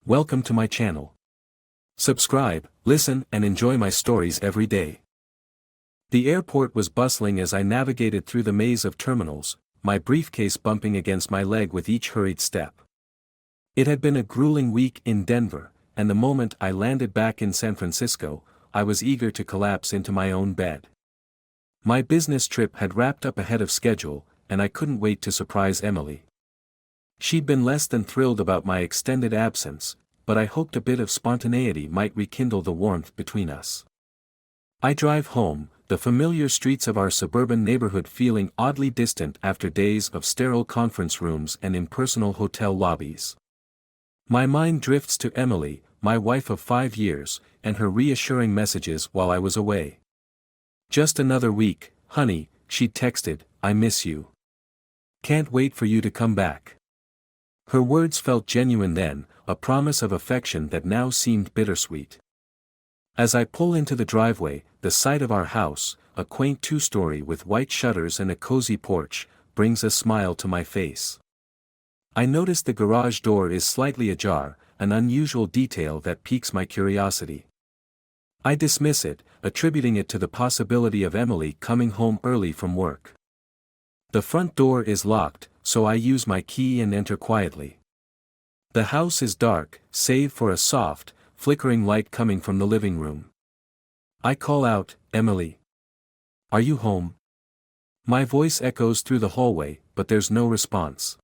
Welcome to my channel. Subscribe, listen, and enjoy my stories every day. The airport was bustling as I navigated through the maze of terminals, my briefcase bumping against my leg with each hurried step. It had been a grueling week in Denver, and the moment I landed back in San Francisco, I was eager to collapse into my own bed. My business trip had wrapped up ahead of schedule, and I couldn't wait to surprise Emily. She'd been less than thrilled about my extended absence, but I hoped a bit of spontaneity might rekindle the warmth between us. I drive home, the familiar streets of our suburban neighborhood feeling oddly distant after days of sterile conference rooms and impersonal hotel lobbies. My mind drifts to Emily, my wife of 5 years, and her reassuring messages while I was away. "Just another week, honey," she'd texted, "I miss you. Can't wait for you to come back." Her words felt genuine then, a promise of affection that now seemed bittersweet. As I pull into the driveway, the sight of our house, a quaint two-story with white shutters and a cozy porch, brings a smile to my face. I notice the garage door is slightly ajar, an unusual detail that piques my curiosity. I dismiss it, attributing it to the possibility of Emily coming home early from work. The front door is locked, so I use my key and enter quietly. The house is dark, save for a soft, flickering light coming from the living room. I call out, "Emily. Are you home?" My voice echoes through the hallway, but there's no response.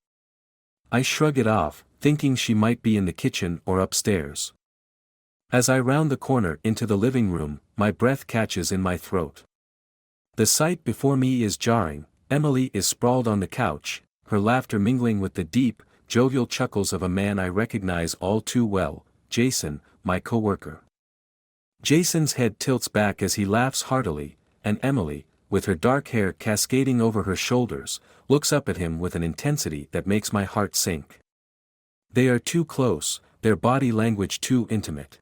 I shrug it off, thinking she might be in the kitchen or upstairs. As I round the corner into the living room, my breath catches in my throat. The sight before me is jarring. Emily is sprawled on the couch, her laughter mingling with the deep, jovial chuckles of a man I recognize all too well, Jason, my coworker. Jason's head tilts back as he laughs heartily, and Emily, with her dark hair cascading over her shoulders, looks up at him with an intensity that makes my heart sink. They are too close, their body language too intimate.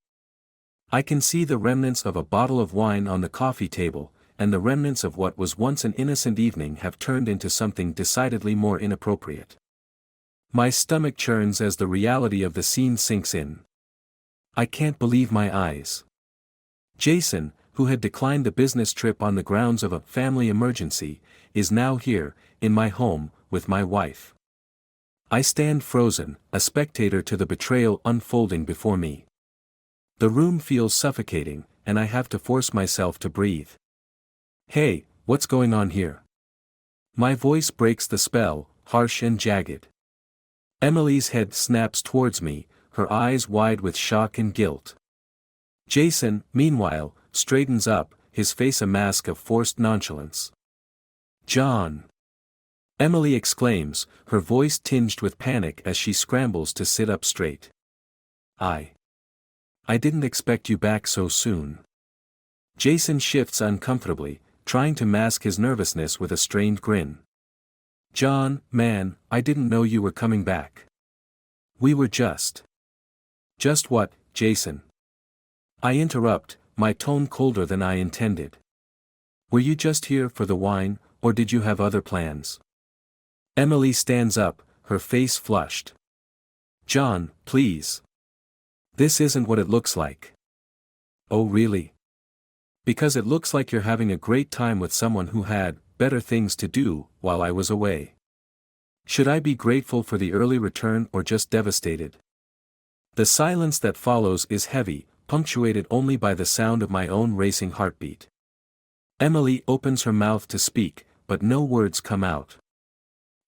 I can see the remnants of a bottle of wine on the coffee table, and the remnants of what was once an innocent evening have turned into something decidedly more inappropriate. My stomach churns as the reality of the scene sinks in. I can't believe my eyes. Jason, who had declined the business trip on the grounds of a family emergency, is now here, in my home, with my wife. I stand frozen, a spectator to the betrayal unfolding before me. The room feels suffocating, and I have to force myself to breathe. "Hey, what's going on here?" My voice breaks the spell, harsh and jagged. Emily's head snaps towards me, her eyes wide with shock and guilt. Jason, meanwhile, straightens up, his face a mask of forced nonchalance. "John!" Emily exclaims, her voice tinged with panic as she scrambles to sit up straight. I didn't expect you back so soon." Jason shifts uncomfortably, trying to mask his nervousness with a strained grin. "John, man, I didn't know you were coming back. We were just..." "Just what, Jason?" I interrupt, my tone colder than I intended. "Were you just here for the wine, or did you have other plans?" Emily stands up, her face flushed. "John, please. This isn't what it looks like." "Oh really?" "Because it looks like you're having a great time with someone who had better things to do while I was away. Should I be grateful for the early return or just devastated?" The silence that follows is heavy, punctuated only by the sound of my own racing heartbeat. Emily opens her mouth to speak, but no words come out.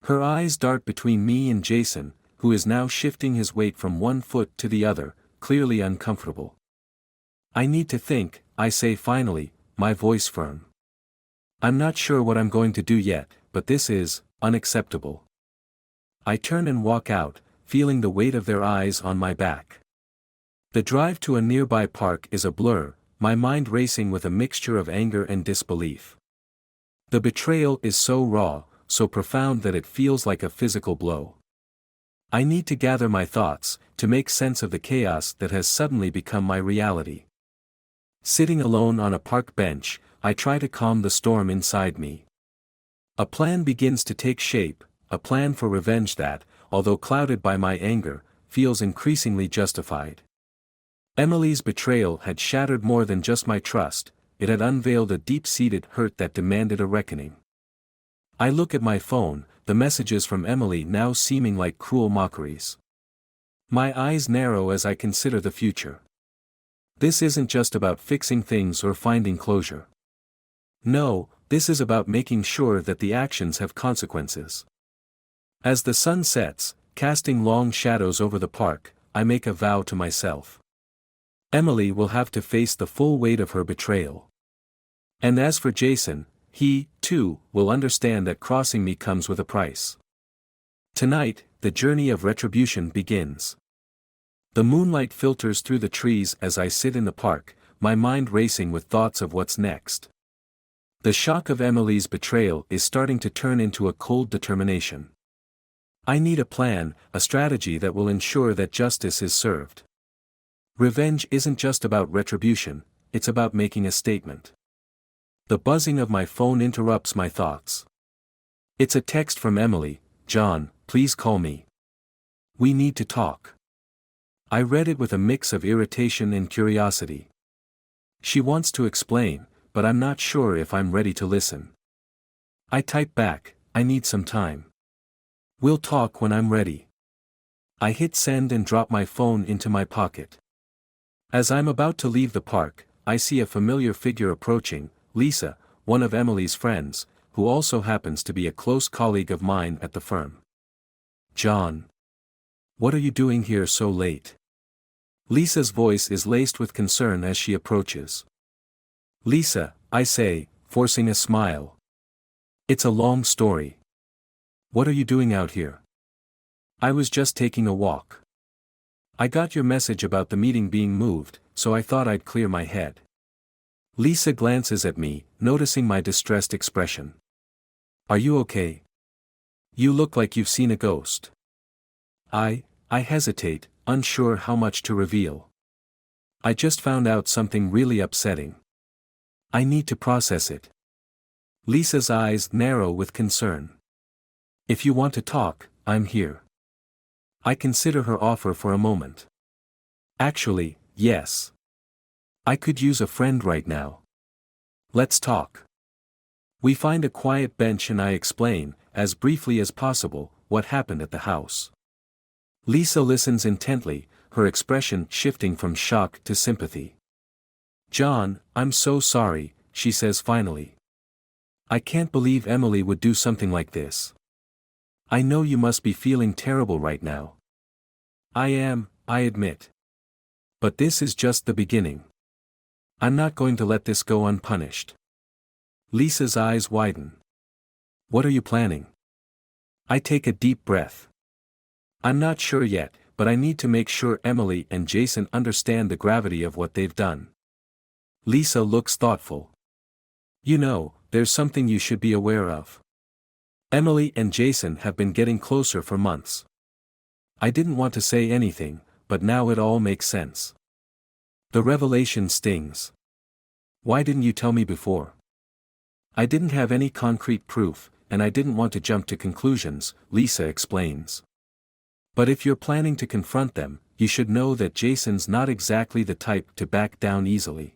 Her eyes dart between me and Jason, who is now shifting his weight from one foot to the other, clearly uncomfortable. "I need to think," I say finally, my voice firm. "I'm not sure what I'm going to do yet, but this is unacceptable." I turn and walk out, feeling the weight of their eyes on my back. The drive to a nearby park is a blur, my mind racing with a mixture of anger and disbelief. The betrayal is so raw, so profound that it feels like a physical blow. I need to gather my thoughts, to make sense of the chaos that has suddenly become my reality. Sitting alone on a park bench, I try to calm the storm inside me. A plan begins to take shape, a plan for revenge that, although clouded by my anger, feels increasingly justified. Emily's betrayal had shattered more than just my trust, it had unveiled a deep-seated hurt that demanded a reckoning. I look at my phone, the messages from Emily now seeming like cruel mockeries. My eyes narrow as I consider the future. This isn't just about fixing things or finding closure. No, this is about making sure that the actions have consequences. As the sun sets, casting long shadows over the park, I make a vow to myself. Emily will have to face the full weight of her betrayal. And as for Jason, he, too, will understand that crossing me comes with a price. Tonight, the journey of retribution begins. The moonlight filters through the trees as I sit in the park, my mind racing with thoughts of what's next. The shock of Emily's betrayal is starting to turn into a cold determination. I need a plan, a strategy that will ensure that justice is served. Revenge isn't just about retribution, it's about making a statement. The buzzing of my phone interrupts my thoughts. It's a text from Emily. "John, please call me. We need to talk." I read it with a mix of irritation and curiosity. She wants to explain, but I'm not sure if I'm ready to listen. I type back, "I need some time. We'll talk when I'm ready." I hit send and drop my phone into my pocket. As I'm about to leave the park, I see a familiar figure approaching, Lisa, one of Emily's friends, who also happens to be a close colleague of mine at the firm. "John. What are you doing here so late?" Lisa's voice is laced with concern as she approaches. "Lisa," I say, forcing a smile. "It's a long story. What are you doing out here?" "I was just taking a walk. I got your message about the meeting being moved, so I thought I'd clear my head." Lisa glances at me, noticing my distressed expression. "Are you okay? You look like you've seen a ghost." I hesitate, unsure how much to reveal. "I just found out something really upsetting. I need to process it." Lisa's eyes narrow with concern. "If you want to talk, I'm here." I consider her offer for a moment. "Actually, yes. I could use a friend right now. Let's talk." We find a quiet bench and I explain, as briefly as possible, what happened at the house. Lisa listens intently, her expression shifting from shock to sympathy. "John, I'm so sorry," she says finally. "I can't believe Emily would do something like this. I know you must be feeling terrible right now." "I am, I admit. But this is just the beginning. I'm not going to let this go unpunished." Lisa's eyes widen. "What are you planning?" I take a deep breath. I'm not sure yet, but I need to make sure Emily and Jason understand the gravity of what they've done. Lisa looks thoughtful. "You know, there's something you should be aware of. Emily and Jason have been getting closer for months." I didn't want to say anything, but now it all makes sense. The revelation stings. "Why didn't you tell me before?" "I didn't have any concrete proof, and I didn't want to jump to conclusions," Lisa explains. "But if you're planning to confront them, you should know that Jason's not exactly the type to back down easily.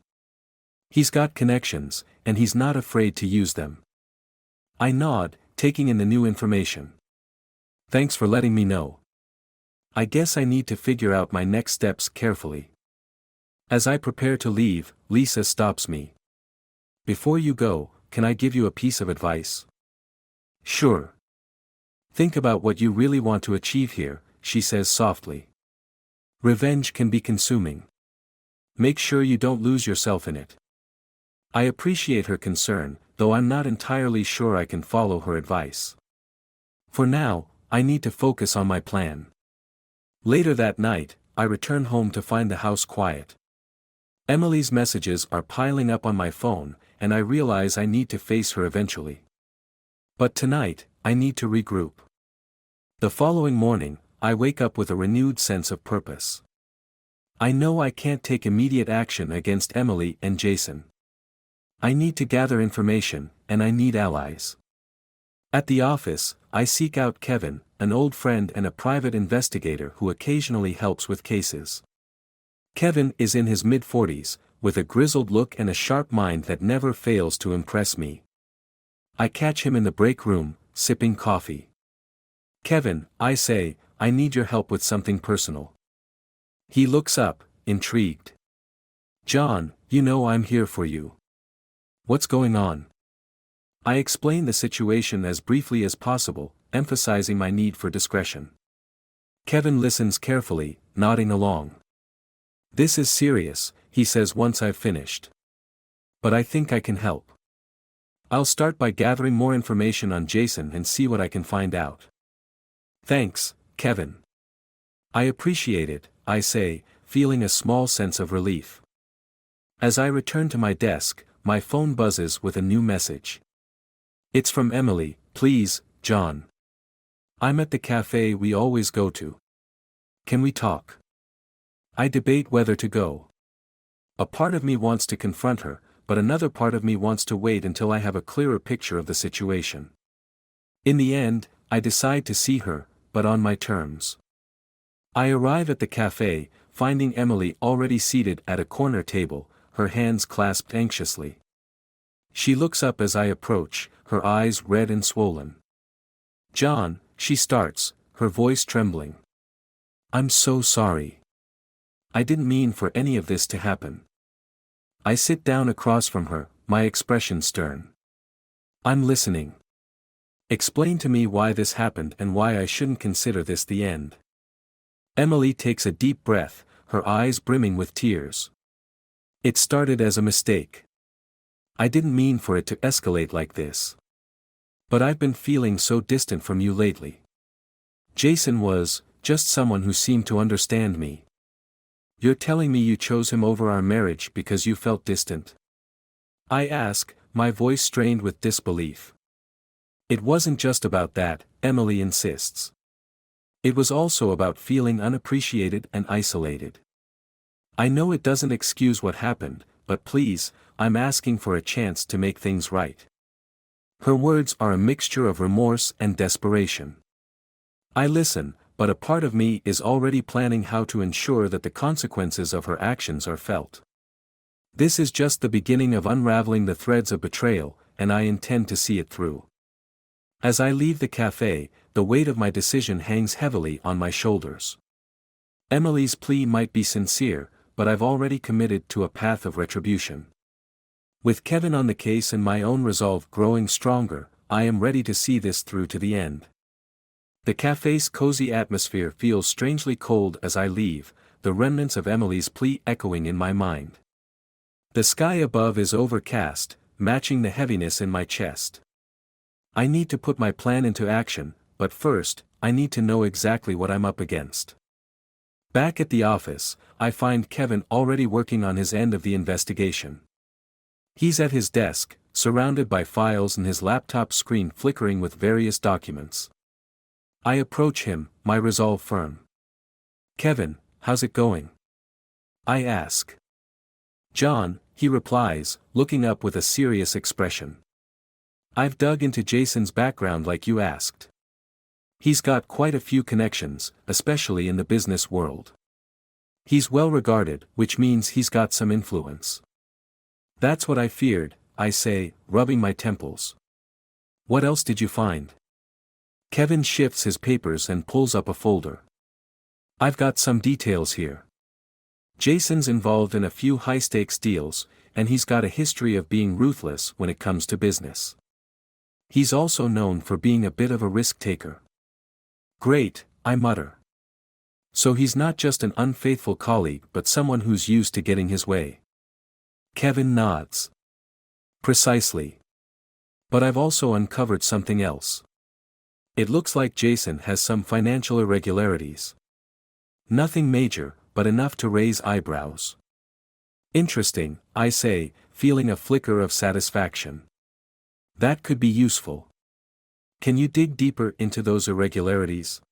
He's got connections, and he's not afraid to use them." I nod, taking in the new information. "Thanks for letting me know. I guess I need to figure out my next steps carefully." As I prepare to leave, Lisa stops me. "Before you go, can I give you a piece of advice?" "Sure. Think about what you really want to achieve here," she says softly. "Revenge can be consuming. Make sure you don't lose yourself in it." I appreciate her concern, though I'm not entirely sure I can follow her advice. For now, I need to focus on my plan. Later that night, I return home to find the house quiet. Emily's messages are piling up on my phone, and I realize I need to face her eventually. But tonight, I need to regroup. The following morning, I wake up with a renewed sense of purpose. I know I can't take immediate action against Emily and Jason. I need to gather information, and I need allies. At the office, I seek out Kevin, an old friend and a private investigator who occasionally helps with cases. Kevin is in his mid-40s, with a grizzled look and a sharp mind that never fails to impress me. I catch him in the break room, sipping coffee. "Kevin," I say, "I need your help with something personal." He looks up, intrigued. "John, you know I'm here for you. What's going on?" I explain the situation as briefly as possible, emphasizing my need for discretion. Kevin listens carefully, nodding along. "This is serious," he says once I've finished. "But I think I can help. I'll start by gathering more information on Jason and see what I can find out." "Thanks, Kevin. I appreciate it," I say, feeling a small sense of relief. As I return to my desk, my phone buzzes with a new message. It's from Emily. "Please, John. I'm at the cafe we always go to. Can we talk?" I debate whether to go. A part of me wants to confront her, but another part of me wants to wait until I have a clearer picture of the situation. In the end, I decide to see her, but on my terms. I arrive at the cafe, finding Emily already seated at a corner table, her hands clasped anxiously. She looks up as I approach, her eyes red and swollen. "John," she starts, her voice trembling. "I'm so sorry. I didn't mean for any of this to happen." I sit down across from her, my expression stern. "I'm listening. Explain to me why this happened and why I shouldn't consider this the end." Emily takes a deep breath, her eyes brimming with tears. "It started as a mistake. I didn't mean for it to escalate like this. But I've been feeling so distant from you lately. Jason was just someone who seemed to understand me. You're telling me you chose him over our marriage because you felt distant?" I ask, my voice strained with disbelief. "It wasn't just about that," Emily insists. "It was also about feeling unappreciated and isolated. I know it doesn't excuse what happened, but please, I'm asking for a chance to make things right." Her words are a mixture of remorse and desperation. I listen, but a part of me is already planning how to ensure that the consequences of her actions are felt. This is just the beginning of unraveling the threads of betrayal, and I intend to see it through. As I leave the cafe, the weight of my decision hangs heavily on my shoulders. Emily's plea might be sincere, but I've already committed to a path of retribution. With Kevin on the case and my own resolve growing stronger, I am ready to see this through to the end. The cafe's cozy atmosphere feels strangely cold as I leave, the remnants of Emily's plea echoing in my mind. The sky above is overcast, matching the heaviness in my chest. I need to put my plan into action, but first, I need to know exactly what I'm up against. Back at the office, I find Kevin already working on his end of the investigation. He's at his desk, surrounded by files and his laptop screen flickering with various documents. I approach him, my resolve firm. "Kevin, how's it going?" I ask. "John," he replies, looking up with a serious expression. "I've dug into Jason's background like you asked. He's got quite a few connections, especially in the business world. He's well regarded, which means he's got some influence." "That's what I feared," I say, rubbing my temples. "What else did you find?" Kevin shifts his papers and pulls up a folder. "I've got some details here. Jason's involved in a few high-stakes deals, and he's got a history of being ruthless when it comes to business. He's also known for being a bit of a risk-taker." "Great," I mutter. "So he's not just an unfaithful colleague but someone who's used to getting his way." Kevin nods. "Precisely. But I've also uncovered something else. It looks like Jason has some financial irregularities. Nothing major, but enough to raise eyebrows." "Interesting," I say, feeling a flicker of satisfaction. "That could be useful. Can you dig deeper into those irregularities?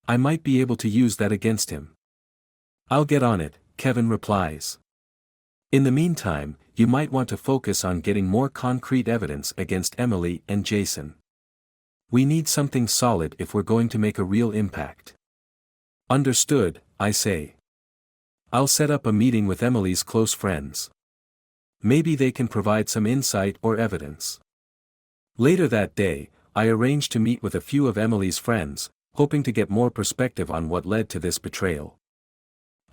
I might be able to use that against him." "I'll get on it," Kevin replies. "In the meantime, you might want to focus on getting more concrete evidence against Emily and Jason. We need something solid if we're going to make a real impact. Understood, I say. I'll set up a meeting with Emily's close friends. Maybe they can provide some insight or evidence. Later that day, I arranged to meet with a few of Emily's friends, hoping to get more perspective on what led to this betrayal.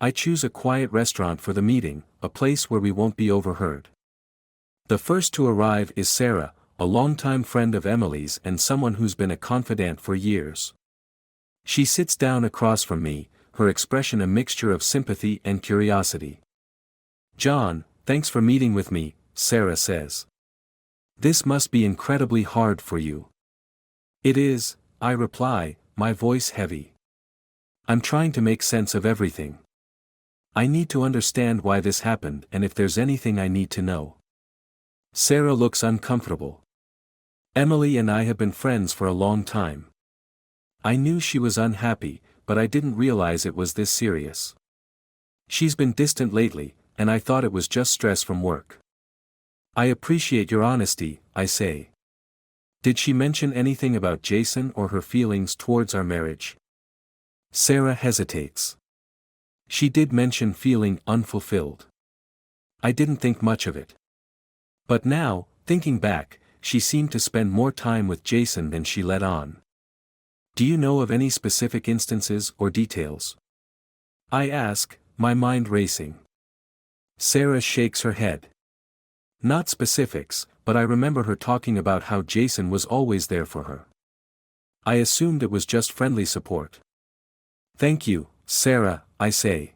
I choose a quiet restaurant for the meeting, a place where we won't be overheard. The first to arrive is Sarah, a longtime friend of Emily's and someone who's been a confidant for years. She sits down across from me, her expression a mixture of sympathy and curiosity. "John, thanks for meeting with me," Sarah says. "This must be incredibly hard for you." "It is," I reply, my voice heavy. "I'm trying to make sense of everything. I need to understand why this happened and if there's anything I need to know." Sarah looks uncomfortable. "Emily and I have been friends for a long time. I knew she was unhappy, but I didn't realize it was this serious. She's been distant lately, and I thought it was just stress from work." "I appreciate your honesty," I say. "Did she mention anything about Jason or her feelings towards our marriage?" Sarah hesitates. "She did mention feeling unfulfilled. I didn't think much of it. But now, thinking back, she seemed to spend more time with Jason than she let on." "Do you know of any specific instances or details?" I ask, my mind racing. Sarah shakes her head. "Not specifics, but I remember her talking about how Jason was always there for her. I assumed it was just friendly support." "Thank you, Sarah," I say.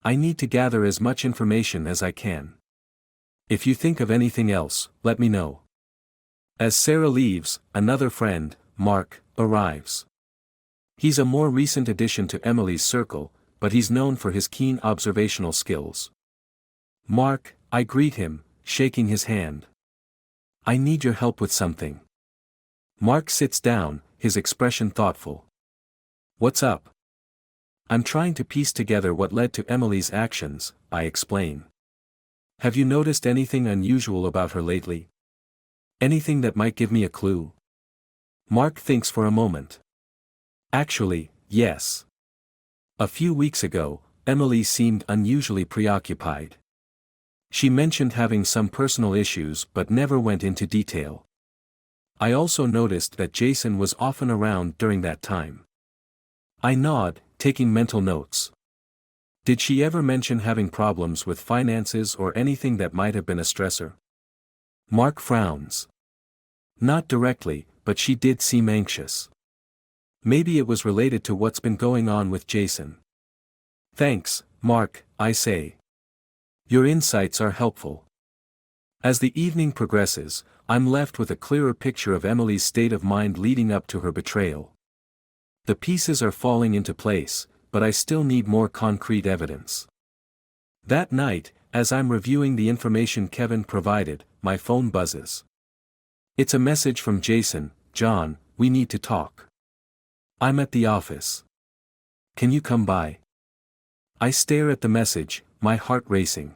"I need to gather as much information as I can. If you think of anything else, let me know." As Sarah leaves, another friend, Mark, arrives. He's a more recent addition to Emily's circle, but he's known for his keen observational skills. "Mark," I greet him, shaking his hand. "I need your help with something." Mark sits down, his expression thoughtful. "What's up?" "I'm trying to piece together what led to Emily's actions," I explain. "Have you noticed anything unusual about her lately? Anything that might give me a clue?" Mark thinks for a moment. "Actually, yes. A few weeks ago, Emily seemed unusually preoccupied. She mentioned having some personal issues but never went into detail. I also noticed that Jason was often around during that time." I nod, taking mental notes. "Did she ever mention having problems with finances or anything that might have been a stressor?" Mark frowns. "Not directly, but she did seem anxious. Maybe it was related to what's been going on with Jason." "Thanks, Mark," I say. "Your insights are helpful." As the evening progresses, I'm left with a clearer picture of Emily's state of mind leading up to her betrayal. The pieces are falling into place, but I still need more concrete evidence. That night, as I'm reviewing the information Kevin provided, my phone buzzes. It's a message from Jason. "John, we need to talk. I'm at the office. Can you come by?" I stare at the message, my heart racing.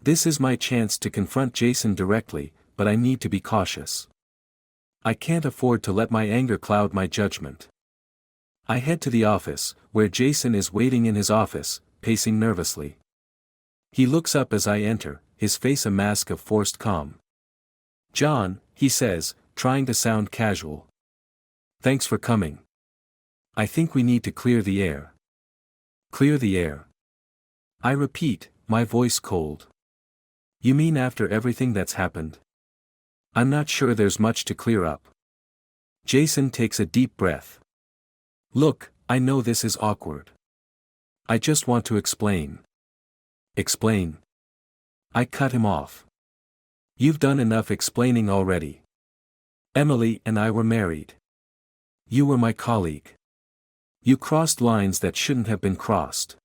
This is my chance to confront Jason directly, but I need to be cautious. I can't afford to let my anger cloud my judgment. I head to the office, where Jason is waiting in his office, pacing nervously. He looks up as I enter, his face a mask of forced calm. "John," he says, trying to sound casual. "Thanks for coming. I think we need to clear the air." "Clear the air?" I repeat, my voice cold. "You mean after everything that's happened?" "I'm not sure there's much to clear up." Jason takes a deep breath. "Look, I know this is awkward. I just want to explain." "Explain?" I cut him off. "You've done enough explaining already. Emily and I were married. You were my colleague. You crossed lines that shouldn't have been crossed."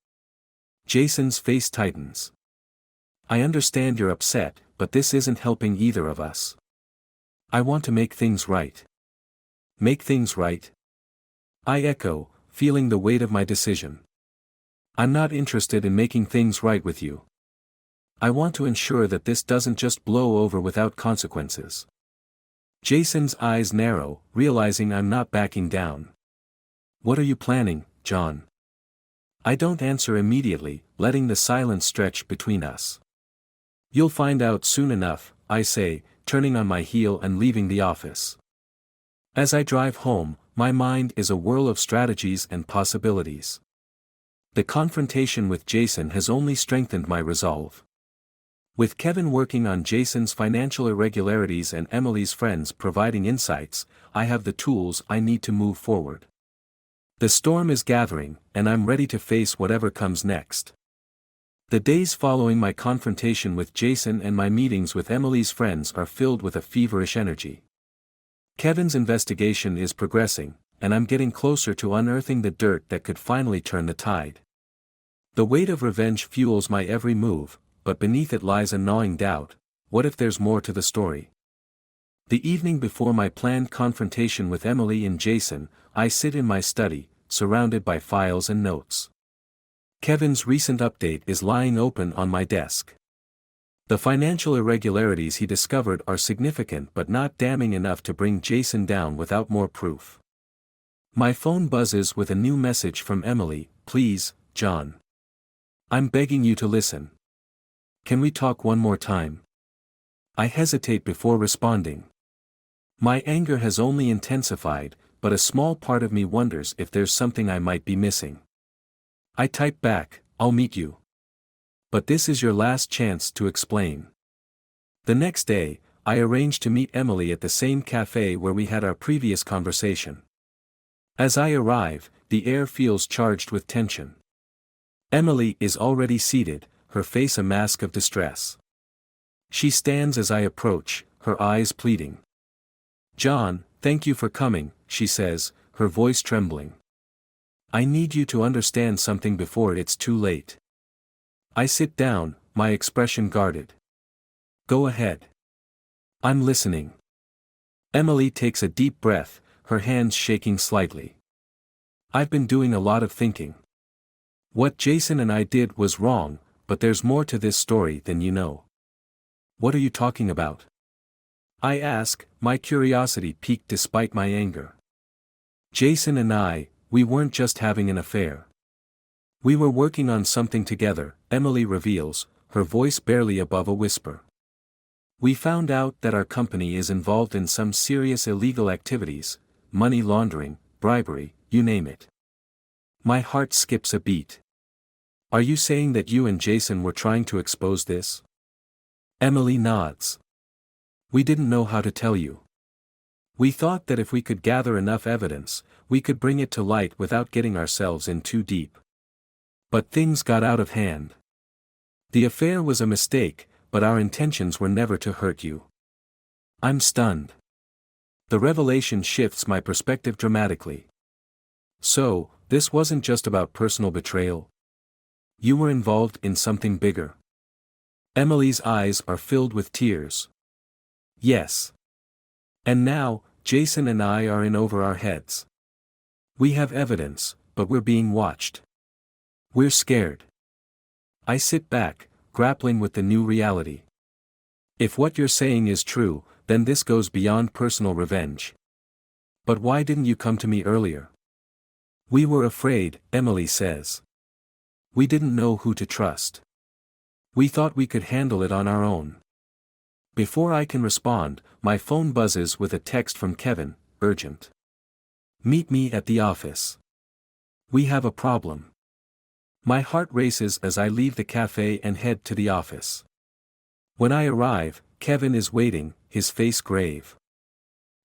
Jason's face tightens. "I understand you're upset, but this isn't helping either of us. I want to make things right." "Make things right?" I echo, feeling the weight of my decision. "I'm not interested in making things right with you. I want to ensure that this doesn't just blow over without consequences." Jason's eyes narrow, realizing I'm not backing down. What are you planning, John? I don't answer immediately, letting the silence stretch between us. You'll find out soon enough, I say, turning on my heel and leaving the office. As I drive home, my mind is a whirl of strategies and possibilities. The confrontation with Jason has only strengthened my resolve. With Kevin working on Jason's financial irregularities and Emily's friends providing insights, I have the tools I need to move forward. The storm is gathering, and I'm ready to face whatever comes next. The days following my confrontation with Jason and my meetings with Emily's friends are filled with a feverish energy. Kevin's investigation is progressing, and I'm getting closer to unearthing the dirt that could finally turn the tide. The weight of revenge fuels my every move, but beneath it lies a gnawing doubt: what if there's more to the story? The evening before my planned confrontation with Emily and Jason, I sit in my study, surrounded by files and notes. Kevin's recent update is lying open on my desk. The financial irregularities he discovered are significant but not damning enough to bring Jason down without more proof. My phone buzzes with a new message from Emily: "Please, John. I'm begging you to listen. Can we talk one more time?" I hesitate before responding. My anger has only intensified, but a small part of me wonders if there's something I might be missing. I type back, "I'll meet you. But this is your last chance to explain." The next day, I arrange to meet Emily at the same cafe where we had our previous conversation. As I arrive, the air feels charged with tension. Emily is already seated, her face a mask of distress. She stands as I approach, her eyes pleading. "John, thank you for coming," she says, her voice trembling. "I need you to understand something before it's too late." I sit down, my expression guarded. "Go ahead. I'm listening." Emily takes a deep breath, her hands shaking slightly. "I've been doing a lot of thinking. What Jason and I did was wrong, but there's more to this story than you know." "What are you talking about?" I ask, my curiosity piqued despite my anger. "Jason and I, we weren't just having an affair. We were working on something together," Emily reveals, her voice barely above a whisper. "We found out that our company is involved in some serious illegal activities, money laundering, bribery, you name it." My heart skips a beat. "Are you saying that you and Jason were trying to expose this?" Emily nods. "We didn't know how to tell you. We thought that if we could gather enough evidence, we could bring it to light without getting ourselves in too deep. But things got out of hand. The affair was a mistake, but our intentions were never to hurt you." I'm stunned. The revelation shifts my perspective dramatically. "So, this wasn't just about personal betrayal? You were involved in something bigger?" Emily's eyes are filled with tears. "Yes. And now, Jason and I are in over our heads. We have evidence, but we're being watched. We're scared." I sit back, grappling with the new reality. If what you're saying is true, then this goes beyond personal revenge. "But why didn't you come to me earlier?" "We were afraid," Emily says. "We didn't know who to trust. We thought we could handle it on our own." Before I can respond, my phone buzzes with a text from Kevin: "Urgent. Meet me at the office. We have a problem." My heart races as I leave the cafe and head to the office. When I arrive, Kevin is waiting, his face grave.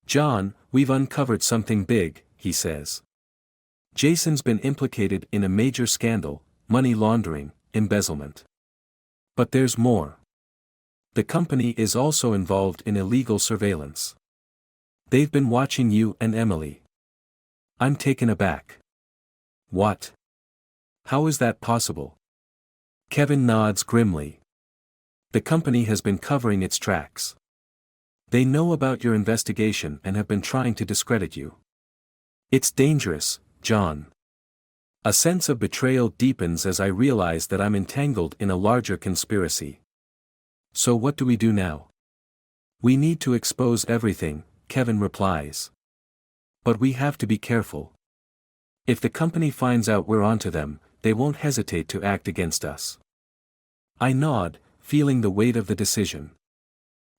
"John, we've uncovered something big," he says. "Jason's been implicated in a major scandal, money laundering, embezzlement. But there's more. The company is also involved in illegal surveillance. They've been watching you and Emily." I'm taken aback. "What? How is that possible?" Kevin nods grimly. "The company has been covering its tracks. They know about your investigation and have been trying to discredit you. It's dangerous, John." A sense of betrayal deepens as I realize that I'm entangled in a larger conspiracy. "So what do we do now?" "We need to expose everything," Kevin replies. But we have to be careful. If the company finds out we're onto them, they won't hesitate to act against us. I nod, feeling the weight of the decision.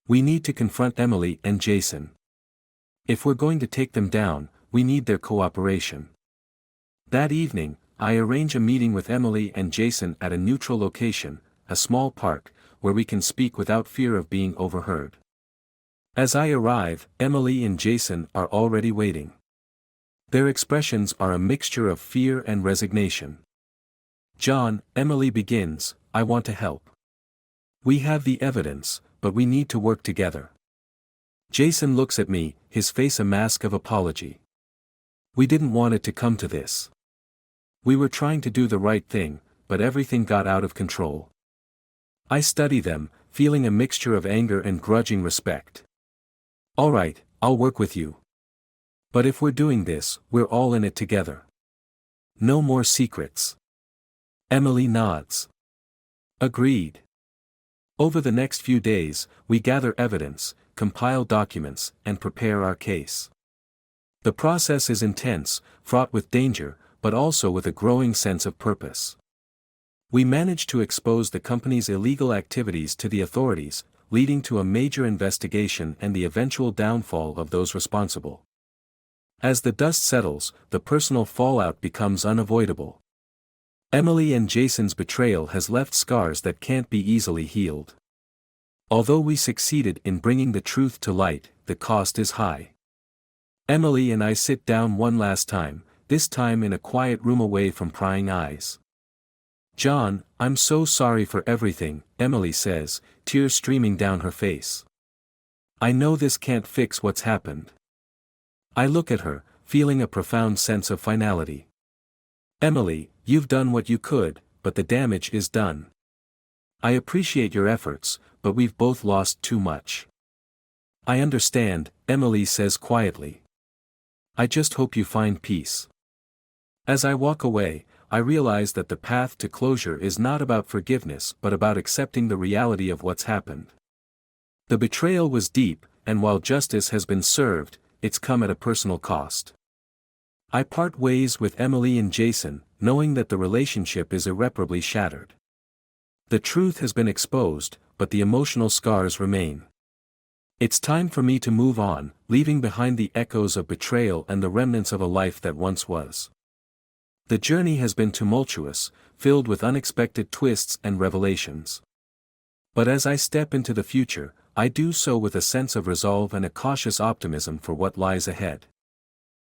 We need to confront Emily and Jason. If we're going to take them down, we need their cooperation. That evening, I arrange a meeting with Emily and Jason at a neutral location, a small park, where we can speak without fear of being overheard. As I arrive, Emily and Jason are already waiting. Their expressions are a mixture of fear and resignation. "John," Emily begins, "I want to help. We have the evidence, but we need to work together." Jason looks at me, his face a mask of apology. "We didn't want it to come to this. We were trying to do the right thing, but everything got out of control." I study them, feeling a mixture of anger and grudging respect. "All right, I'll work with you. But if we're doing this, we're all in it together. No more secrets." Emily nods. "Agreed." Over the next few days, we gather evidence, compile documents, and prepare our case. The process is intense, fraught with danger, but also with a growing sense of purpose. We manage to expose the company's illegal activities to the authorities, leading to a major investigation and the eventual downfall of those responsible. As the dust settles, the personal fallout becomes unavoidable. Emily and Jason's betrayal has left scars that can't be easily healed. Although we succeeded in bringing the truth to light, the cost is high. Emily and I sit down one last time, this time in a quiet room away from prying eyes. "John, I'm so sorry for everything," Emily says, tears streaming down her face. "I know this can't fix what's happened." I look at her, feeling a profound sense of finality. "Emily, you've done what you could, but the damage is done. I appreciate your efforts, but we've both lost too much." "I understand," Emily says quietly. "I just hope you find peace." As I walk away, I realize that the path to closure is not about forgiveness but about accepting the reality of what's happened. The betrayal was deep, and while justice has been served, it's come at a personal cost. I part ways with Emily and Jason, knowing that the relationship is irreparably shattered. The truth has been exposed, but the emotional scars remain. It's time for me to move on, leaving behind the echoes of betrayal and the remnants of a life that once was. The journey has been tumultuous, filled with unexpected twists and revelations. But as I step into the future, I do so with a sense of resolve and a cautious optimism for what lies ahead.